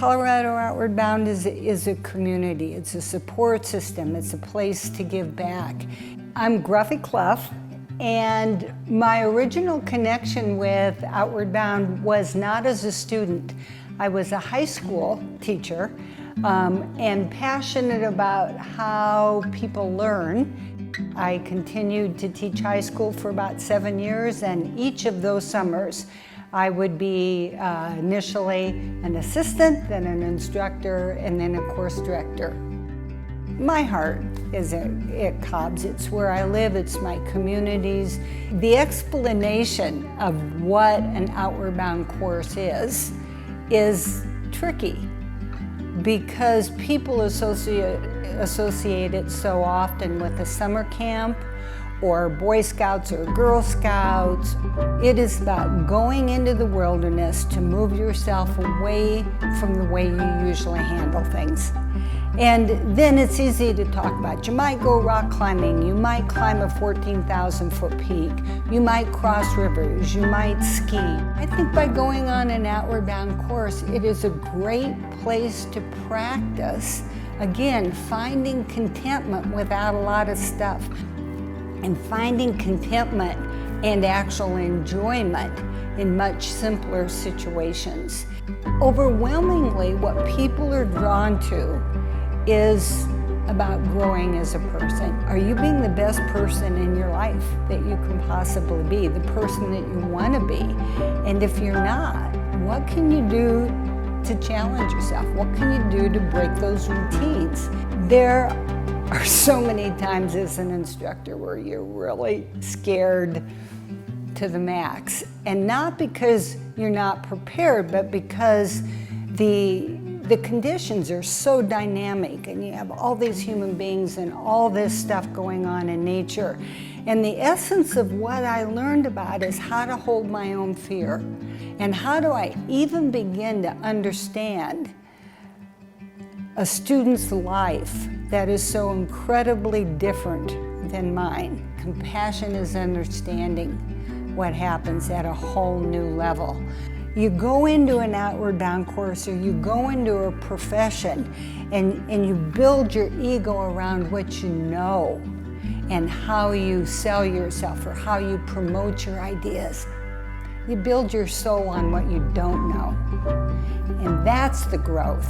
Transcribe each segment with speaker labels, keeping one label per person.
Speaker 1: Colorado Outward Bound is a community. It's a support system. It's a place to give back. I'm Gruffy Clough, and my original connection with Outward Bound was not as a student. I was a high school teacher and passionate about how people learn. I continued to teach high school for about 7 years, and each of those summers I would be initially an assistant, then an instructor, and then a course director. My heart is at Cobb's. It's where I live, it's my communities. The explanation of what an Outward Bound course is tricky because people associate it so often with a summer camp or Boy Scouts or Girl Scouts. It is about going into the wilderness to move yourself away from the way you usually handle things. And then it's easy to talk about. You might go rock climbing, you might climb a 14,000-foot peak, you might cross rivers, you might ski. I think by going on an Outward Bound course, it is a great place to practice, again, finding contentment without a lot of stuff, and finding contentment and actual enjoyment in much simpler situations. Overwhelmingly, what people are drawn to is about growing as a person. Are you being the best person in your life that you can possibly be, the person that you want to be? And if you're not, what can you do to challenge yourself? What can you do to break those routines? There are so many times as an instructor where you're really scared to the max. And not because you're not prepared, but because the conditions are so dynamic and you have all these human beings and all this stuff going on in nature. And the essence of what I learned about is how to hold my own fear. And how do I even begin to understand a student's life that is so incredibly different than mine. Compassion is understanding what happens at a whole new level. You go into an Outward Bound course or you go into a profession and you build your ego around what you know and how you sell yourself or how you promote your ideas. You build your soul on what you don't know. And that's the growth.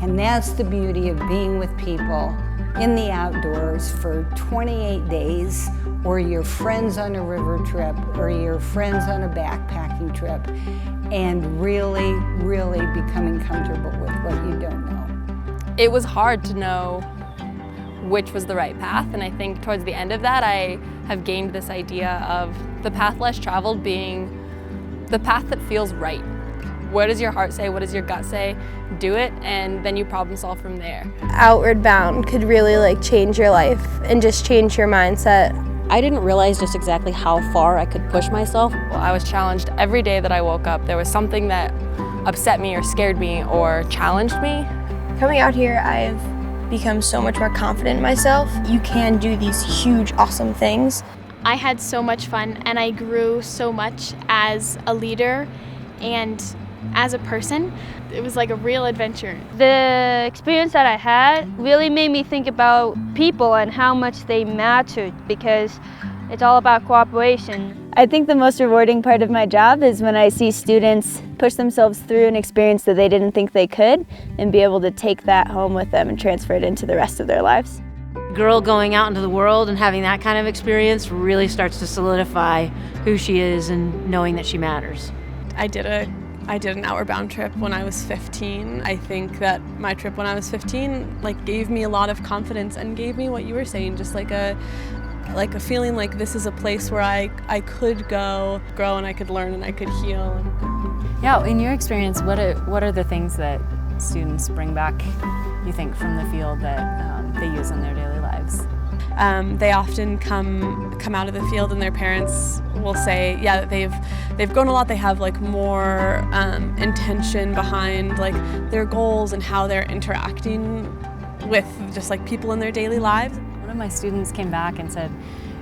Speaker 1: And that's the beauty of being with people in the outdoors for 28 days, or your friends on a river trip, or your friends on a backpacking trip, and really, really becoming comfortable with what you don't know.
Speaker 2: It was hard to know which was the right path, and I think towards the end of that I have gained this idea of the path less traveled being the path that feels right. What does your heart say? What does your gut say? Do it, and then you problem solve from there.
Speaker 3: Outward Bound could really change your life and just change your mindset.
Speaker 4: I didn't realize just exactly how far I could push myself.
Speaker 2: Well, I was challenged every day that I woke up. There was something that upset me or scared me or challenged me.
Speaker 3: Coming out here, I've become so much more confident in myself. You can do these huge, awesome things.
Speaker 5: I had so much fun, and I grew so much as a leader and as a person. It was like a real adventure.
Speaker 6: The experience that I had really made me think about people and how much they mattered, because it's all about cooperation.
Speaker 7: I think the most rewarding part of my job is when I see students push themselves through an experience that they didn't think they could and be able to take that home with them and transfer it into the rest of their lives.
Speaker 4: Girl going out into the world and having that kind of experience really starts to solidify who she is and knowing that she matters.
Speaker 8: I did an Outward Bound trip when I was 15. I think that my trip when I was 15 gave me a lot of confidence and gave me what you were saying, just like a feeling like this is a place where I could go, grow, and I could learn and I could heal.
Speaker 9: Yeah, in your experience, what are the things that students bring back, you think, from the field that they use in their daily lives?
Speaker 8: They often come out of the field and their parents will say, yeah, that they've grown a lot. They have more intention behind their goals and how they're interacting with just people in their daily lives.
Speaker 9: One of my students came back and said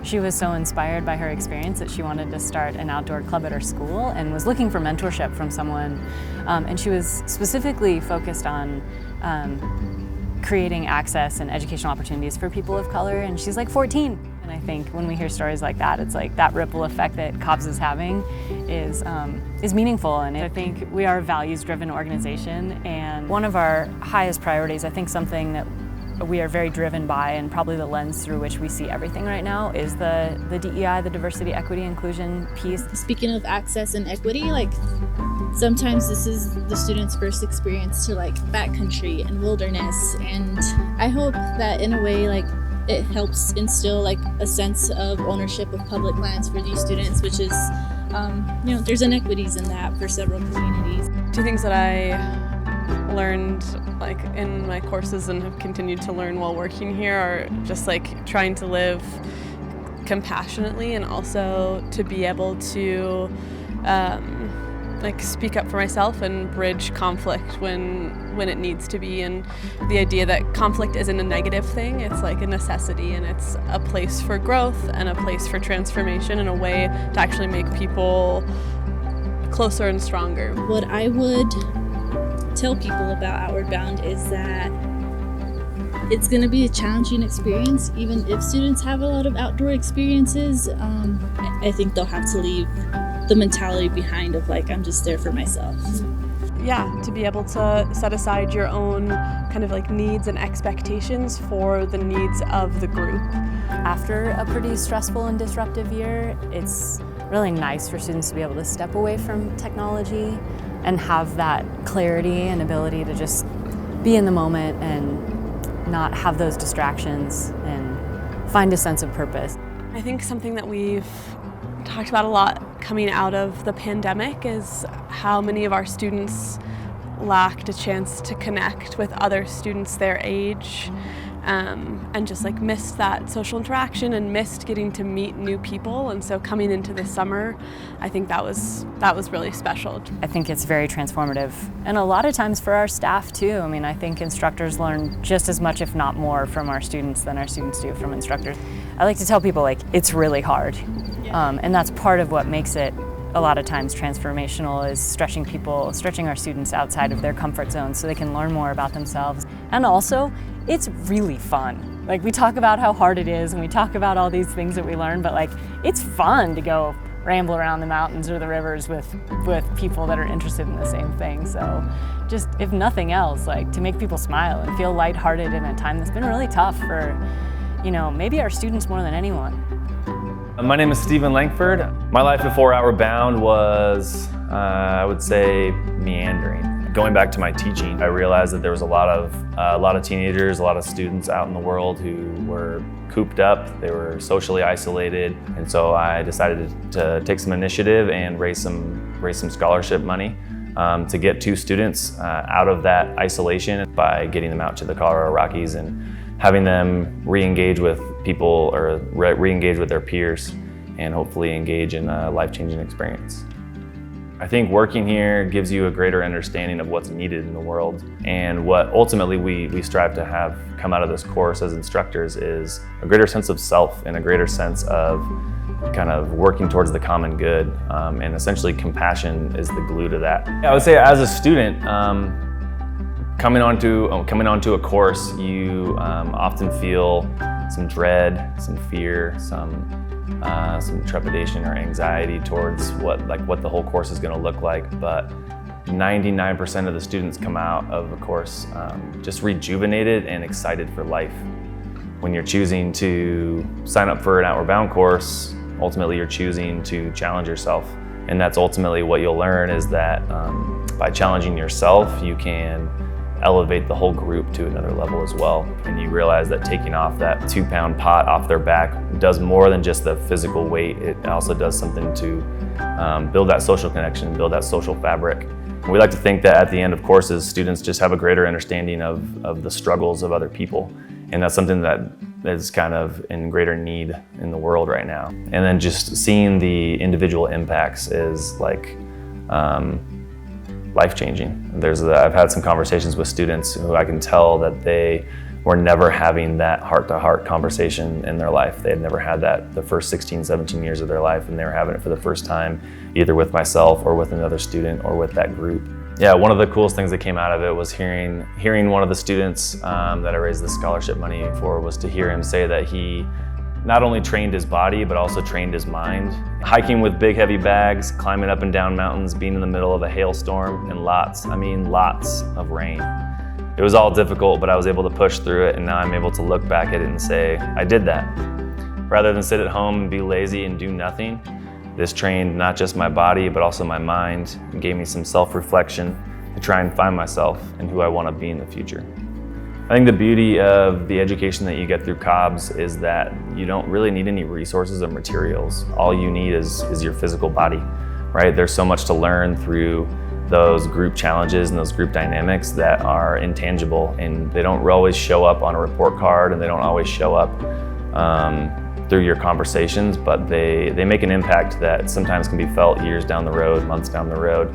Speaker 9: She was so inspired by her experience that she wanted to start an outdoor club at her school and was looking for mentorship from someone. And she was specifically focused on creating access and educational opportunities for people of color, and she's like 14. And I think when we hear stories like that, it's like that ripple effect that COBS is having is meaningful. And I think we are a values-driven organization, and one of our highest priorities, I think something that we are very driven by, and probably the lens through which we see everything right now, is the DEI, the diversity, equity, inclusion piece.
Speaker 10: Speaking of access and equity, like sometimes this is the students' first experience to like backcountry and wilderness, and I hope that in a way like it helps instill like a sense of ownership of public lands for these students, which is, there's inequities in that for several communities.
Speaker 8: Two things that I learned like in my courses and have continued to learn while working here are just like trying to live compassionately, and also to be able to like speak up for myself and bridge conflict when it needs to be, and the idea that conflict isn't a negative thing, it's like a necessity, and it's a place for growth and a place for transformation and a way to actually make people closer and stronger.
Speaker 10: What I would tell people about Outward Bound is that it's going to be a challenging experience. Even if students have a lot of outdoor experiences, I think they'll have to leave the mentality behind of like, I'm just there for myself.
Speaker 8: Yeah, to be able to set aside your own kind of like needs and expectations for the needs of the group.
Speaker 9: After a pretty stressful and disruptive year, it's really nice for students to be able to step away from technology and have that clarity and ability to just be in the moment and not have those distractions and find a sense of purpose.
Speaker 8: I think something that we've talked about a lot coming out of the pandemic is how many of our students lacked a chance to connect with other students their age, and just like missed that social interaction and missed getting to meet new people. And so coming into this summer, I think that was really special.
Speaker 9: I think it's very transformative, and a lot of times for our staff too. I mean, I think instructors learn just as much, if not more, from our students than our students do from instructors. I like to tell people like it's really hard, and that's part of what makes it a lot of times transformational, is stretching our students outside of their comfort zone so they can learn more about themselves. And also, it's really fun. Like, we talk about how hard it is and we talk about all these things that we learn, but like, it's fun to go ramble around the mountains or the rivers with people that are interested in the same thing. So just, if nothing else, like to make people smile and feel lighthearted in a time that's been really tough for, maybe our students more than anyone.
Speaker 11: My name is Stephen Langford. My life before Outward Bound was, I would say, meandering. Going back to my teaching, I realized that there was a lot of teenagers, a lot of students out in the world who were cooped up. They were socially isolated, and so I decided to take some initiative and raise some scholarship money to get 2 students out of that isolation by getting them out to the Colorado Rockies and having them re-engage with people, or re-engage with their peers, and hopefully engage in a life-changing experience. I think working here gives you a greater understanding of what's needed in the world, and what ultimately we strive to have come out of this course as instructors is a greater sense of self and a greater sense of kind of working towards the common good, and essentially compassion is the glue to that. I would say as a student, coming onto a course, you often feel some dread, some fear, some trepidation or anxiety towards what the whole course is going to look like. But 99% of the students come out of a course just rejuvenated and excited for life. When you're choosing to sign up for an Outward Bound course, ultimately you're choosing to challenge yourself, and that's ultimately what you'll learn, is that by challenging yourself, you can elevate the whole group to another level as well. And you realize that taking off that 2-pound pot off their back does more than just the physical weight. It also does something to build that social connection, build that social fabric. And we like to think that at the end of courses, students just have a greater understanding of the struggles of other people. And that's something that is kind of in greater need in the world right now. And then just seeing the individual impacts is like, life-changing. I've had some conversations with students who I can tell that they were never having that heart-to-heart conversation in their life. They had never had that the first 16, 17 years of their life, and they were having it for the first time, either with myself or with another student or with that group. Yeah, one of the coolest things that came out of it was hearing one of the students that I raised the scholarship money for, was to hear him say that he not only trained his body, but also trained his mind. Hiking with big heavy bags, climbing up and down mountains, being in the middle of a hailstorm, and lots of rain. It was all difficult, but I was able to push through it, and now I'm able to look back at it and say, I did that. Rather than sit at home and be lazy and do nothing, this trained not just my body, but also my mind, and gave me some self-reflection to try and find myself and who I want to be in the future. I think the beauty of the education that you get through Cobb's is that you don't really need any resources or materials. All you need is your physical body, right? There's so much to learn through those group challenges and those group dynamics that are intangible, and they don't always show up on a report card, and they don't always show up through your conversations, but they make an impact that sometimes can be felt years down the road, months down the road.